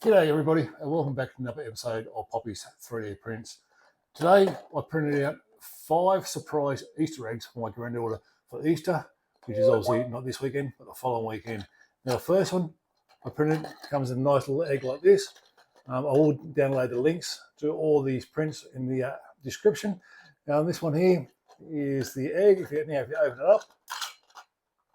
G'day everybody and welcome back to another episode of Poppy's 3D Prints. Today I printed out 5 surprise Easter eggs for my granddaughter for Easter, which is obviously not this weekend but the following weekend. Now the first one I printed comes in a nice little egg like this. I will download the links to all these prints in the description. Now this one here is the egg. If you open it up,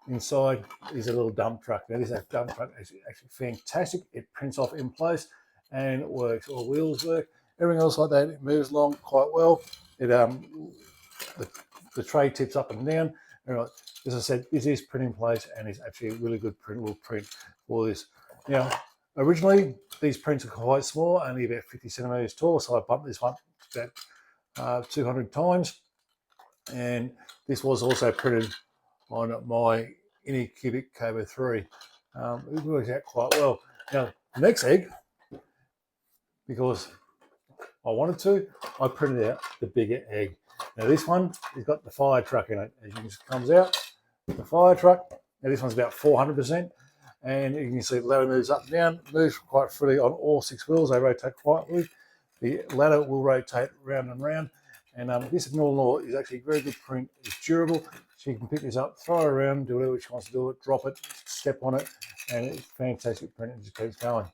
inside is a little dump truck. Now this dump truck is actually fantastic. It prints off in place and it works. All wheels work. Everything else like that, it moves along quite well. It the tray tips up and down. Anyway, as I said, this is print in place and it's actually a really good printable print for this. Now, originally these prints are quite small, only about 50 centimeters tall, so I bumped this one about 200 times. And this was also printed on my Anycubic Cobra 3. It works out quite well. Now, the next egg, because I wanted to, I printed out the bigger egg. Now this one has got the fire truck in it. As you can see, it comes out, the fire truck. Now this one's about 400%, and you can see the ladder moves up and down, moves quite freely on all 6 wheels. They rotate quietly. The ladder will rotate round and round. And this all is actually a very good print. It's durable. She can pick this up, throw it around, do whatever she wants to do it, drop it, step on it, and it's fantastic print. It just keeps going.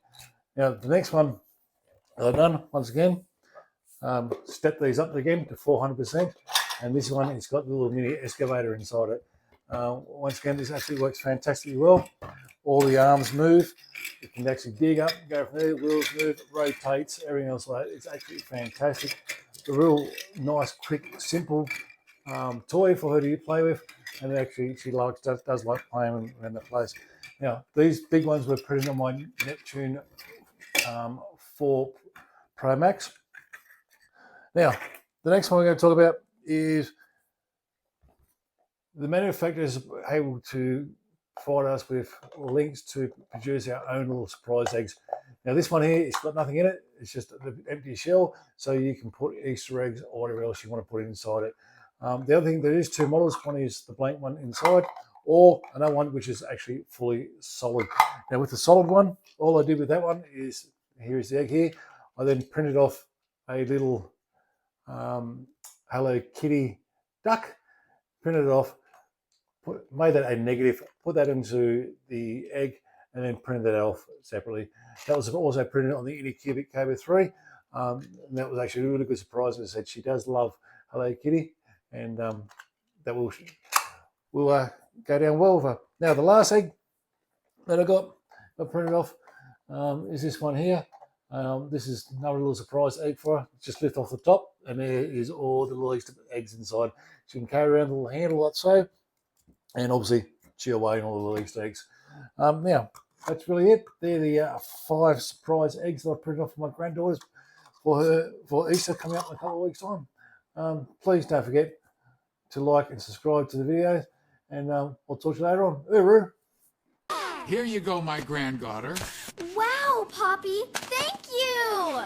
Now, the next one I've done, once again, step these up again to 400%. And this one, it's got a little mini excavator inside it. Once again, this actually works fantastically well. All the arms move. You can actually dig up, go from there, wheels move, it rotates, everything else like that. It's actually fantastic. A real nice, quick, simple toy for her to play with, and actually she does like playing around the place. Now these big ones were printed on my Neptune 4 Pro Max. Now the next one we're going to talk about is the manufacturers able to provide us with links to produce our own little surprise eggs. Now this one here, it's got nothing in it. It's just an empty shell, so you can put Easter eggs or whatever else you want to put inside it. The other thing, there is 2 models. One is the blank one inside, or another one which is actually fully solid. Now with the solid one, all I did with that one is, here is the egg here. I then printed off a little Hello Kitty duck, printed it off, made that a negative, put that into the egg, and then printed that off separately. That was also printed on the Anycubic Cobra 3. And that was actually a really good surprise. As I said, she does love Hello Kitty, and that will go down well with her. Now, the last egg that I got printed off is this one here. This is another little surprise egg for her. Just lift off the top, and there is all the little Easter eggs inside. She can carry around the little handle like so, and obviously chew away on all the little Easter eggs. Now, that's really it. They're the 5 surprise eggs that I printed off for my granddaughters for Easter coming up in a couple of weeks' time. Please don't forget to like and subscribe to the videos, and I'll talk to you later on. Uru. Here you go, my granddaughter. Wow, Poppy, thank you!